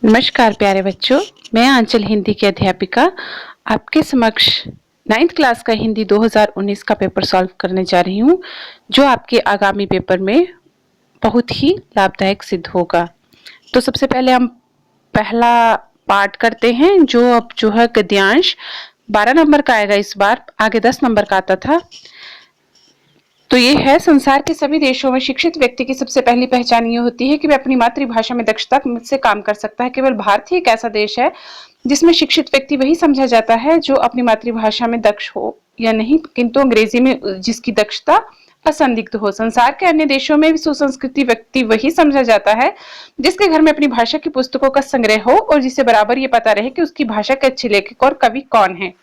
नमस्कार प्यारे बच्चों, मैं आंचल हिंदी की अध्यापिका आपके समक्ष 9th क्लास का हिंदी 2019 का पेपर सॉल्व करने जा रही हूँ, जो आपके आगामी पेपर में बहुत ही लाभदायक सिद्ध होगा। तो सबसे पहले हम पहला पार्ट करते हैं, जो अब जो है गद्यांश 12 नंबर का आएगा। इस बार आगे 10 नंबर का आता था। तो ये है, संसार के सभी देशों में शिक्षित व्यक्ति की सबसे पहली पहचान ये होती है कि वह अपनी मातृभाषा में दक्षता से काम कर सकता है। केवल भारत ही एक ऐसा देश है जिसमें शिक्षित व्यक्ति वही समझा जाता है जो अपनी मातृभाषा में दक्ष हो या नहीं, किंतु अंग्रेजी में जिसकी दक्षता असंदिग्ध हो। संसार के अन्य देशों में भी सुसंस्कृति व्यक्ति वही समझा जाता है जिसके घर में अपनी भाषा की पुस्तकों का संग्रह हो और जिसे बराबर ये पता रहे कि उसकी भाषा के अच्छे लेखक और कवि कौन है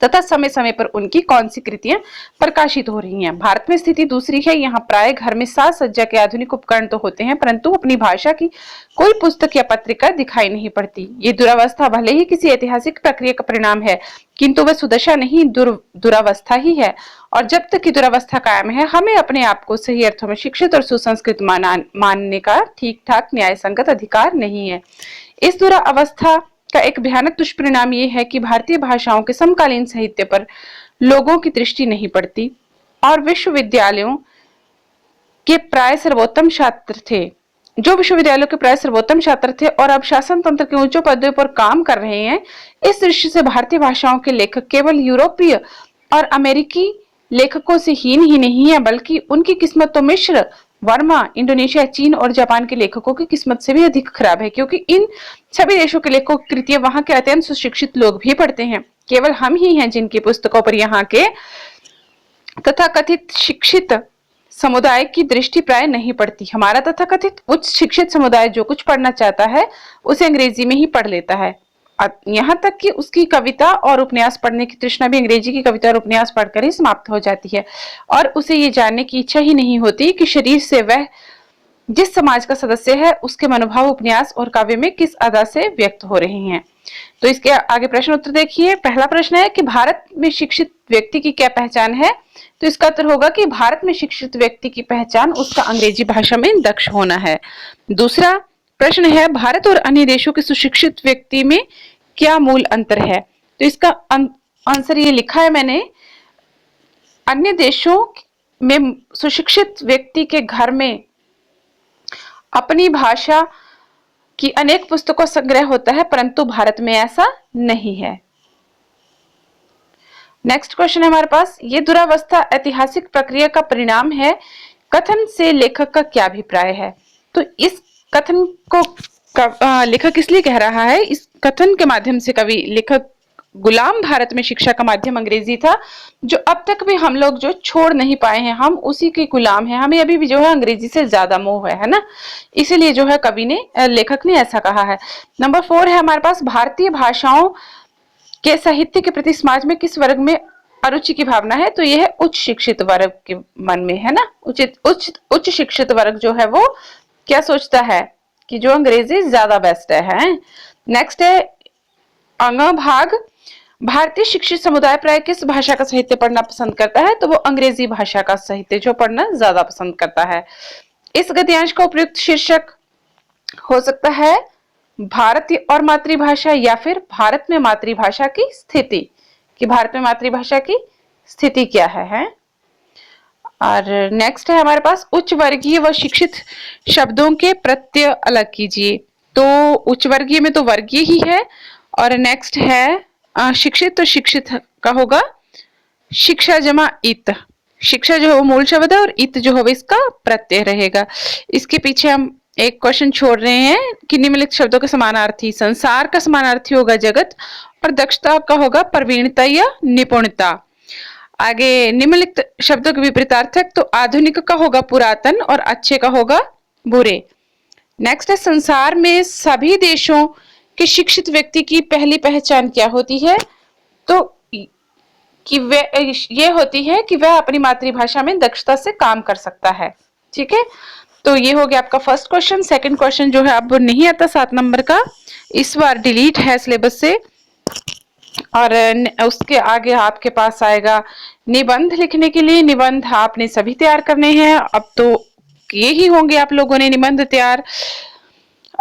तथा समय समय पर उनकी कौन सी कृतियां प्रकाशित हो रही हैं। भारत में स्थिति दूसरी है। यहाँ प्राय घर में साज सज्जा के आधुनिक उपकरण तो होते हैं, परंतु अपनी भाषा की कोई पुस्तक या पत्रिका दिखाई नहीं पड़ती। ये दुरावस्था भले ही किसी ऐतिहासिक प्रक्रिया का परिणाम है, किंतु वह सुदशा नहीं, दुरावस्था ही है। और जब तक की दुरावस्था कायम है, हमें अपने आप को सही अर्थों में शिक्षित और सुसंस्कृत मानने का ठीक ठाक न्याय संगत अधिकार नहीं है। इस दुरावस्था का एक भयानक दुष्परिणाम ये है कि भारतीय भाषाओं के समकालीन साहित्य पर लोगों की दृष्टि नहीं पड़ती और विश्वविद्यालयों के प्राय सर्वोत्तम छात्र थे और अब शासन तंत्र के ऊंचे पदों पर काम कर रहे हैं। इस दृष्टि से भारतीय भाषाओं के लेखक केवल यूरोपीय और अमेरिकी लेखकों से हीन ही नहीं है, बल्कि उनकी किस्मत तो मिस्र, वर्मा, इंडोनेशिया, चीन और जापान के लेखकों की किस्मत से भी अधिक खराब है, क्योंकि इन सभी देशों के लेखकों की कृतियां वहां के अत्यंत सुशिक्षित लोग भी पढ़ते हैं। केवल हम ही हैं जिनकी पुस्तकों पर यहाँ के तथाकथित शिक्षित समुदाय की दृष्टि प्राय नहीं पड़ती। हमारा तथाकथित उच्च शिक्षित समुदाय जो कुछ पढ़ना चाहता है उसे अंग्रेजी में ही पढ़ लेता है। यहाँ तक कि उसकी कविता और उपन्यास पढ़ने की तृष्णा भी अंग्रेजी की कविता और उपन्यास पढ़कर ही समाप्त हो जाती है, और उसे ये जानने की इच्छा ही नहीं होती कि शरीर से वह जिस समाज का सदस्य है उसके मनोभाव उपन्यास और काव्य में किस अदा से व्यक्त हो रहे हैं। तो इसके आगे प्रश्न उत्तर देखिए। पहला प्रश्न है कि भारत में शिक्षित व्यक्ति की क्या पहचान है। तो इसका उत्तर होगा कि भारत में शिक्षित व्यक्ति की पहचान उसका अंग्रेजी भाषा में दक्ष होना है। दूसरा प्रश्न है, भारत और अन्य देशों के सुशिक्षित व्यक्ति में क्या मूल अंतर है। तो इसका आंसर ये लिखा है मैंने, अन्य देशों में सुशिक्षित व्यक्ति के घर में अपनी भाषा की अनेक पुस्तकों संग्रह होता है, परंतु भारत में ऐसा नहीं है। नेक्स्ट क्वेश्चन है हमारे पास, ये दुरावस्था ऐतिहासिक प्रक्रिया का परिणाम है, कथन से लेखक का क्या अभिप्राय है। तो इस कथन को लेखक इसलिए कह रहा है, इस कथन के माध्यम से कवि लेखक गुलाम भारत में शिक्षा का माध्यम अंग्रेजी था, जो अब तक भी हम लोग जो छोड़ नहीं पाए हैं, हम उसी के गुलाम हैं, हमें अभी भी जो है अंग्रेजी से ज्यादा मोह है ना, इसीलिए जो है कवि ने लेखक ने ऐसा कहा है। नंबर 4 है हमारे पास, भारतीय भाषाओं के साहित्य के प्रति समाज में किस वर्ग में अरुचि की भावना है। तो यह है उच्च शिक्षित वर्ग के मन में, है ना। उच्च शिक्षित वर्ग जो है वो क्या सोचता है कि जो अंग्रेजी ज्यादा बेस्ट है। नेक्स्ट है भाग, भारतीय शिक्षित समुदाय प्राय किस भाषा का साहित्य पढ़ना पसंद करता है। तो वो अंग्रेजी भाषा का साहित्य जो पढ़ना ज्यादा पसंद करता है। इस गद्यांश का उपयुक्त शीर्षक हो सकता है भारतीय और मातृभाषा, या फिर भारत में मातृभाषा की स्थिति, कि भारत में मातृभाषा की स्थिति क्या है। और नेक्स्ट है हमारे पास, उच्च वर्गीय व शिक्षित शब्दों के प्रत्यय अलग कीजिए। तो उच्च वर्गीय में तो वर्गीय ही है, और नेक्स्ट है शिक्षित, तो शिक्षित का होगा शिक्षा जमा इत। शिक्षा जो है वो मूल शब्द है और इत जो है इसका प्रत्यय रहेगा। इसके पीछे हम एक क्वेश्चन छोड़ रहे हैं कि निम्नलिखित शब्दों के समानार्थी। संसार का समानार्थी होगा जगत, और दक्षता का होगा प्रवीणता या निपुणता। आगे निम्नलिखित शब्दों के विपरीतार्थक, तो आधुनिक का होगा पुरातन और अच्छे का होगा बुरे। नेक्स्ट है, संसार में सभी देशों के शिक्षित व्यक्ति की पहली पहचान क्या होती है। तो कि ये होती है कि वह अपनी मातृभाषा में दक्षता से काम कर सकता है। ठीक है, तो ये हो गया आपका फर्स्ट क्वेश्चन। सेकंड क्वेश्चन जो है अब नहीं आता 7 नंबर का, इस बार डिलीट है सिलेबस से, और उसके आगे आपके पास आएगा निबंध लिखने के लिए। निबंध आपने सभी तैयार करने हैं, अब तो किए ही होंगे आप लोगों ने निबंध तैयार।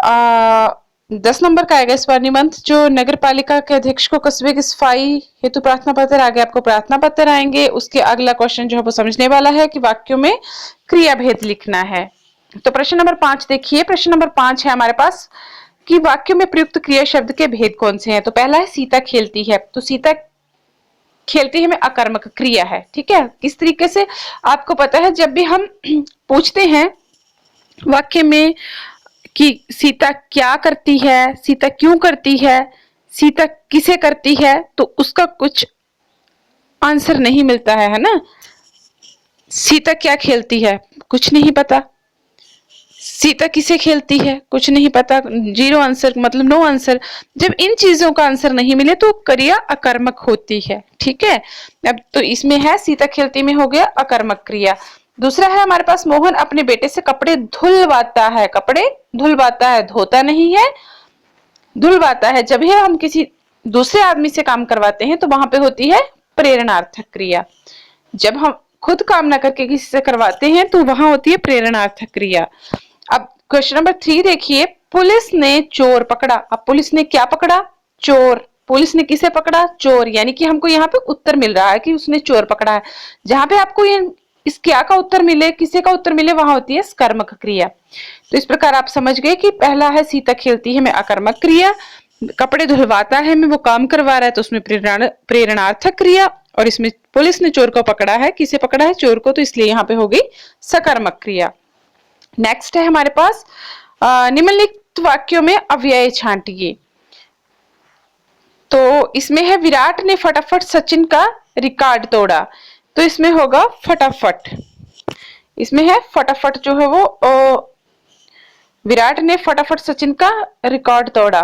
10 नंबर का आएगा इस बार निबंध, जो नगर पालिका के अध्यक्ष को कस्बे की सफाई हेतु प्रार्थना पत्र। आगे आपको प्रार्थना पत्र आएंगे। उसके अगला क्वेश्चन जो है वो समझने वाला है कि वाक्यों में क्रिया भेद लिखना है। तो प्रश्न नंबर 5 देखिए। प्रश्न नंबर 5 है हमारे पास कि वाक्य में प्रयुक्त क्रिया शब्द के भेद कौन से हैं। तो पहला है सीता खेलती है। तो सीता खेलती है में अकर्मक क्रिया है। ठीक है, किस तरीके से आपको पता है, जब भी हम पूछते हैं वाक्य में कि सीता क्या करती है, सीता क्यों करती है, सीता किसे करती है, तो उसका कुछ आंसर नहीं मिलता है ना। सीता क्या खेलती है, कुछ नहीं पता। सीता किसे खेलती है, कुछ नहीं पता। जीरो आंसर मतलब नो आंसर। जब इन चीजों का आंसर नहीं मिले तो क्रिया अकर्मक होती है। ठीक है, अब तो इसमें है सीता खेलती में हो गया अकर्मक क्रिया। दूसरा है हमारे पास मोहन अपने बेटे से कपड़े धुलवाता है। कपड़े धुलवाता है, धोता नहीं है, धुलवाता है। जब यह हम किसी दूसरे आदमी से काम करवाते हैं तो वहां पे होती है प्रेरणार्थक क्रिया। जब हम खुद काम ना करके किसी से करवाते हैं तो वहां होती है प्रेरणार्थक क्रिया। अब क्वेश्चन नंबर 3 देखिए। पुलिस ने चोर पकड़ा। अब पुलिस ने क्या पकड़ा, चोर। पुलिस ने किसे पकड़ा, चोर। यानी कि हमको यहाँ पे उत्तर मिल रहा है कि उसने चोर पकड़ा है। जहां पे आपको ये इस क्या का उत्तर मिले, किसे का उत्तर मिले, वहां होती है कर्मक क्रिया। तो इस प्रकार आप समझ गए कि पहला है सीता खेलती है में अकर्मक क्रिया, कपड़े धुलवाता है में वो काम करवा रहा है तो उसमें प्रेरणार्थक क्रिया, और इसमें पुलिस ने चोर को पकड़ा है, किसे पकड़ा है, चोर को, तो इसलिए यहाँ पे हो गई सकर्मक क्रिया। नेक्स्ट है हमारे पास निम्नलिखित वाक्यों में अव्यय छांटिए। तो इसमें है विराट ने फटाफट सचिन का रिकॉर्ड तोड़ा। तो इसमें होगा फटाफट। इसमें है फटाफट जो है वो विराट ने फटाफट सचिन का रिकॉर्ड तोड़ा।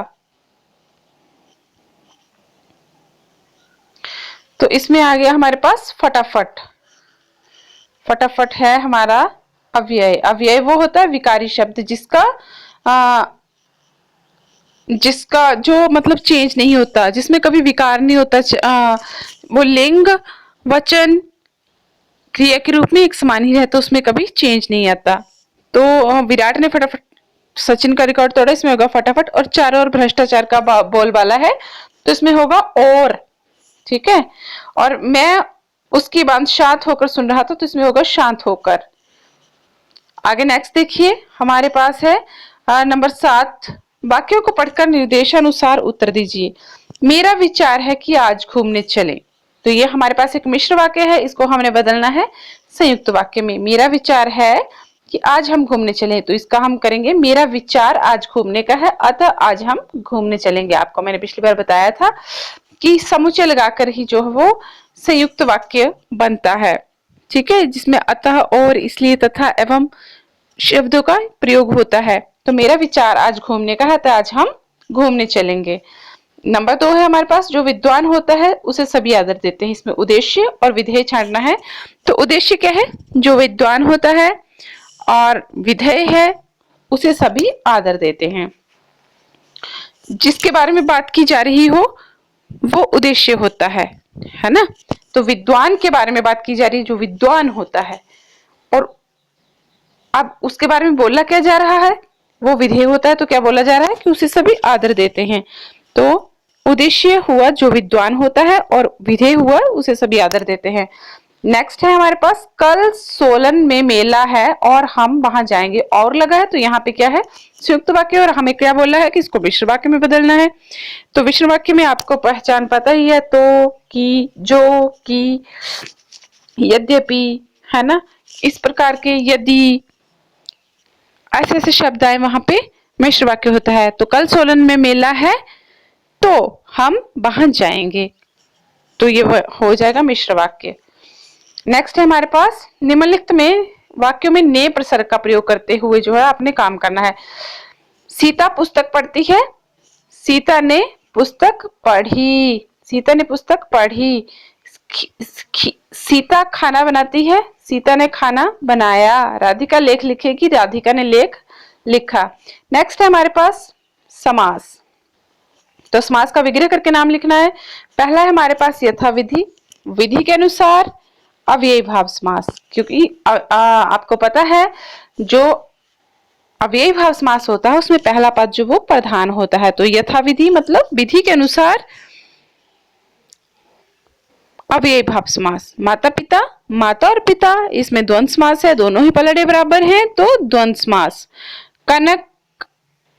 तो इसमें आ गया हमारे पास फटाफट। फटाफट है हमारा अव्यय। अव्यय वो होता है विकारी शब्द जिसका जो मतलब चेंज नहीं होता, जिसमें कभी विकार नहीं होता। वो लिंग वचन क्रिया के रूप में एक समान ही रहता, उसमें कभी चेंज नहीं आता। तो विराट ने फटाफट सचिन का रिकॉर्ड तोड़ा, इसमें होगा फटाफट। और चारों ओर भ्रष्टाचार का बोलबाला है तो इसमें होगा और। ठीक है, और मैं उसकी बात शांत होकर सुन रहा था तो इसमें होगा शांत होकर। आगे नेक्स्ट देखिए हमारे पास है नंबर 7। वाक्यों को पढ़कर निर्देशानुसार उत्तर दीजिए। मेरा विचार है कि आज घूमने चले। तो ये हमारे पास एक मिश्र वाक्य है, इसको हमने बदलना है संयुक्त वाक्य में। मेरा विचार है कि आज हम घूमने चले, तो इसका हम करेंगे मेरा विचार आज घूमने का है, अतः आज हम घूमने चलेंगे। आपको मैंने पिछली बार बताया था कि समुच्चय लगाकर ही जो है वो संयुक्त वाक्य बनता है। ठीक है, जिसमें अतः और इसलिए तथा एवं शब्दों का प्रयोग होता है। तो मेरा विचार आज घूमने का है तो आज हम घूमने चलेंगे। नंबर 2 है हमारे पास जो विद्वान होता है उसे सभी आदर देते हैं। इसमें उद्देश्य और विधेय छांटना है। तो उद्देश्य क्या है, जो विद्वान होता है, और विधेय है उसे सभी आदर देते हैं। जिसके बारे में बात की जा रही हो वो उद्देश्य होता है ना। तो विद्वान के बारे में बात की जा रही है, जो विद्वान होता है, और अब उसके बारे में बोला क्या जा रहा है, वो विधेय होता है। तो क्या बोला जा रहा है कि उसे सभी आदर देते हैं। तो उद्देश्य हुआ जो विद्वान होता है और विधेय हुआ उसे सभी आदर देते हैं। नेक्स्ट है हमारे पास कल सोलन में मेला है और हम वहां जाएंगे। और लगा है तो यहाँ पे क्या है, संयुक्त वाक्य, और हमें क्या बोला है कि इसको मिश्र वाक्य में बदलना है। तो मिश्र वाक्य में आपको पहचान पता ही है, तो, कि, जो, कि, यद्यपि, है ना। इस प्रकार के यदि ऐसे ऐसे शब्द आए वहां पे मिश्र वाक्य होता है। तो कल सोलन में मेला है तो हम वहां जाएंगे, तो ये हो जाएगा मिश्र वाक्य। नेक्स्ट है हमारे पास निम्नलिखित में वाक्यों में ने प्रसर्ग का प्रयोग करते हुए जो है आपने काम करना है। सीता पुस्तक पढ़ती है, सीता ने पुस्तक पढ़ी, सीता ने पुस्तक पढ़ी। सीता खाना बनाती है, सीता ने खाना बनाया। राधिका लेख लिखेगी, राधिका ने लेख लिखा। नेक्स्ट है हमारे पास समास। तो समास का विग्रह करके नाम लिखना है। पहला है हमारे पास यथाविधि, विधि के अनुसार अव्ययी भाव समास। क्योंकि आपको पता है जो अव्ययी भाव समास होता है उसमें पहला पद जो वो प्रधान होता है। तो यथाविधि मतलब विधि के अनुसार अव्ययी भाव समास। माता पिता, माता और पिता, इसमें द्वंद समास है, दोनों ही पलड़े बराबर हैं तो द्वंद समास। कनक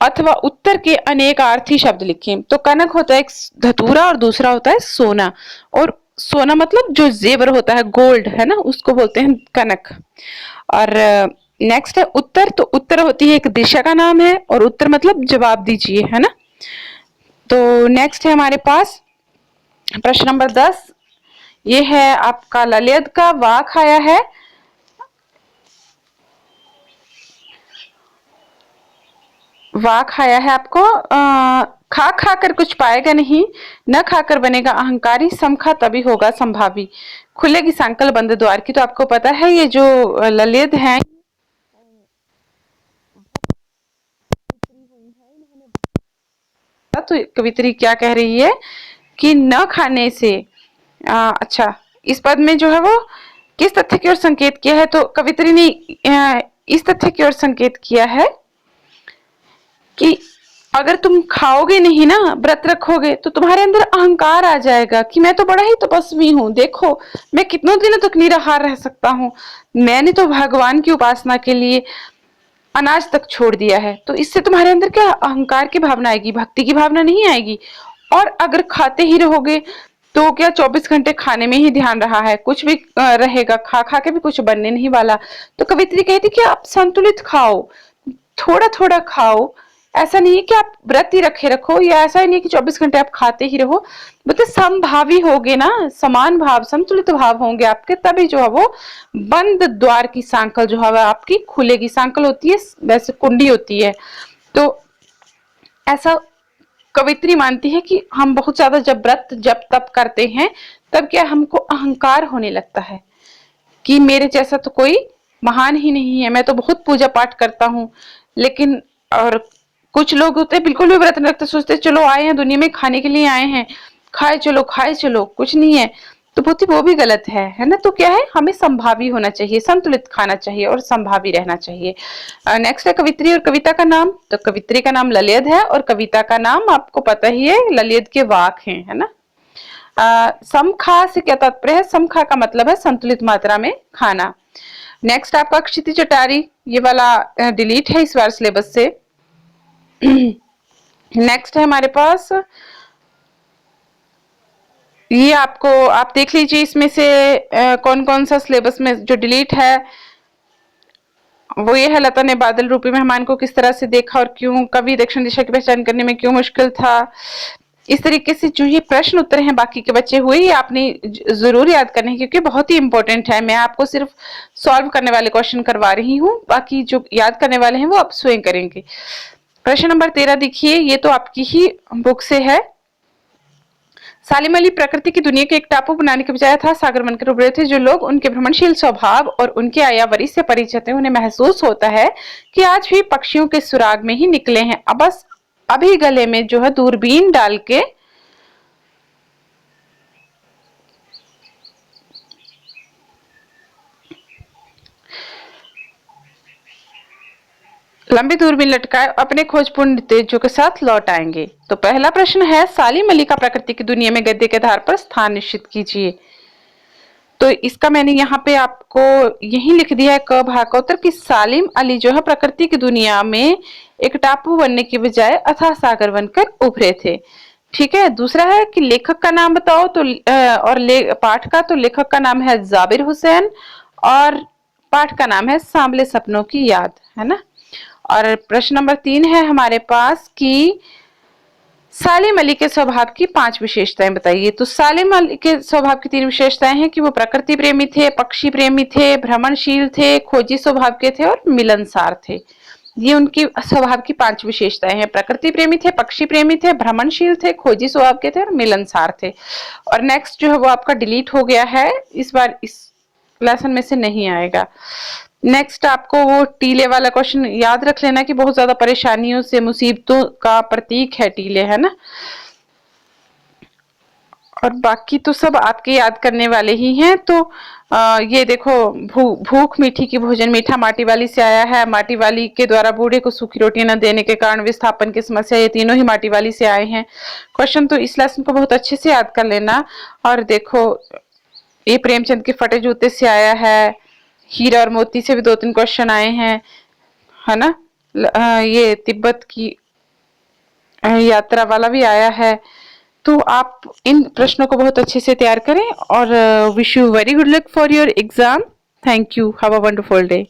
अथवा उत्तर के अनेकार्थी शब्द लिखें। तो कनक होता है एक धतूरा और दूसरा होता है सोना, और सोना मतलब जो जेवर होता है, गोल्ड है ना, उसको बोलते हैं कनक। और नेक्स्ट है उत्तर। तो उत्तर होती है एक दिशा का नाम है, और उत्तर मतलब जवाब दीजिए, है ना। तो नेक्स्ट है हमारे पास प्रश्न नंबर 10। ये है आपका ललित का वाक आया है। वाक आया है आपको, खा खाकर कुछ पाएगा नहीं, न खाकर बनेगा अहंकारी, सम खा तभी होगा संभावी, खुलेगी सांकल बंद द्वार की। तो आपको पता है ये जो ललित हैं, तो कवित्री क्या कह रही है कि न खाने से अच्छा, इस पद में जो है वो किस तथ्य की ओर संकेत किया है। तो कवित्री ने इस तथ्य की ओर संकेत किया है कि अगर तुम खाओगे नहीं ना, व्रत रखोगे, तो तुम्हारे अंदर अहंकार आ जाएगा कि मैं तो बड़ा ही तपस्वी हूँ, देखो मैं कितनों दिनों तक निराहार रह सकता हूँ, मैंने तो भगवान की उपासना के लिए अनाज तक छोड़ दिया है। तो इससे तुम्हारे अंदर क्या अहंकार की भावना आएगी, भक्ति की भावना नहीं आएगी। और अगर खाते ही रहोगे तो क्या 24 घंटे खाने में ही ध्यान रहा है, कुछ भी रहेगा, खा खा के भी कुछ बनने नहीं वाला। तो कवित्री कहती कि आप संतुलित खाओ, थोड़ा थोड़ा खाओ, ऐसा नहीं है कि आप व्रत ही रखे रखो, या ऐसा ही नहीं है कि 24 घंटे आप खाते ही रहो। मतलब समभावी होगे ना, समान भाव, संतुलित भाव होंगे आपके, तभी जो है वो बंद द्वार की सांकल जो है आपकी खुलेगी। सांकल होती है वैसे कुंडी होती है। तो ऐसा कवित्री मानती है कि हम बहुत ज्यादा जब व्रत जब तप करते हैं, तब क्या हमको अहंकार होने लगता है कि मेरे जैसा तो कोई महान ही नहीं है, मैं तो बहुत पूजा पाठ करता हूँ। लेकिन और कुछ लोग होते हैं बिल्कुल भी व्रत नहीं रखते, सोचते चलो आए हैं दुनिया में खाने के लिए आए हैं, खाए चलो कुछ नहीं है। तो वो भी गलत है ना। तो क्या है, हमें संभावी होना चाहिए, संतुलित खाना चाहिए और संभावी रहना चाहिए। नेक्स्ट है कवित्री और कविता का नाम। तो कवित्री का नाम ललित है और कविता का नाम आपको पता ही है, ललित के वाक हैं, है ना। समखा से क्या तात्पर्य है, समखा का मतलब है संतुलित मात्रा में खाना। नेक्स्ट आपका क्षितिज अटारी, ये वाला डिलीट है इस बार सिलेबस से। नेक्स्ट है हमारे पास, ये आपको आप देख लीजिए इसमें से कौन कौन सा सिलेबस में जो डिलीट है वो ये है। लता ने बादल रूपी मेहमान को किस तरह से देखा और क्यों, कवि दक्षिण दिशा की पहचान करने में क्यों मुश्किल था। इस तरीके से जो ये प्रश्न उत्तर हैं बाकी के बच्चे हुए, ये आपने जरूर याद करने हैं क्योंकि बहुत ही इंपॉर्टेंट है। मैं आपको सिर्फ सॉल्व करने वाले क्वेश्चन करवा रही हूँ, बाकी जो याद करने वाले हैं वो आप स्वयं करेंगे। प्रश्न नंबर 13 देखिए, ये तो आपकी ही बुक से है। सालिम अली प्रकृति की दुनिया के एक टापू बनाने के बजाय था सागर बनकर उभरे थे। जो लोग उनके भ्रमणशील स्वभाव और उनके आयावरी से परिचित हैं, उन्हें महसूस होता है कि आज भी पक्षियों के सुराग में ही निकले हैं। अब बस अभी गले में जो है दूरबीन डाल के लंबी दूरबीन लटकाए अपने खोजपूर्ण तेजों के साथ लौट आएंगे। तो पहला प्रश्न है, सालिम अली का प्रकृति की दुनिया में गद्य के आधार पर स्थान निश्चित कीजिए। तो इसका मैंने यहाँ पे आपको यही लिख दिया है क भाग का उत्तर कि सालिम अली जो है प्रकृति की दुनिया में एक टापू बनने के बजाय अथाह सागर बनकर उभरे थे। ठीक है। दूसरा है कि लेखक का नाम बताओ। तो और पाठ का, तो लेखक का नाम है जाबिर हुसैन और पाठ का नाम है सांबले सपनों की याद, है ना। और प्रश्न नंबर 3 है हमारे पास कि सालिम अली के स्वभाव की 5 विशेषताएं बताइए। तो सालिम अली के स्वभाव की 3 विशेषताएं हैं कि वो प्रकृति प्रेमी थे, पक्षी प्रेमी थे, भ्रमणशील थे, खोजी स्वभाव के थे और मिलनसार थे। ये उनकी स्वभाव की 5 विशेषताएं हैं। प्रकृति प्रेमी थे, पक्षी प्रेमी थे, भ्रमणशील थे, खोजी स्वभाव के थे और मिलनसार थे। और नेक्स्ट जो है वो आपका डिलीट हो गया है, इस बार इस लेसन में से नहीं आएगा। नेक्स्ट आपको वो टीले वाला क्वेश्चन याद रख लेना कि बहुत ज्यादा परेशानियों से मुसीबतों का प्रतीक है टीले, है ना। और बाकी तो सब आपके याद करने वाले ही हैं। तो ये देखो, भूख मीठी की भोजन, मीठा माटी वाली से आया है। माटी वाली के द्वारा बूढ़े को सूखी रोटी न देने के कारण विस्थापन की समस्या, ये तीनों ही माटी वाली से आए हैं क्वेश्चन। तो इस लेसन को बहुत अच्छे से याद कर लेना। और देखो, ये प्रेमचंद के फटे जूते से आया है। हीरा और मोती से भी 2-3 क्वेश्चन आए हैं, है ना। ये तिब्बत की यात्रा वाला भी आया है। तो आप इन प्रश्नों को बहुत अच्छे से तैयार करें और wish you very good luck for your exam. Thank you, have a wonderful day.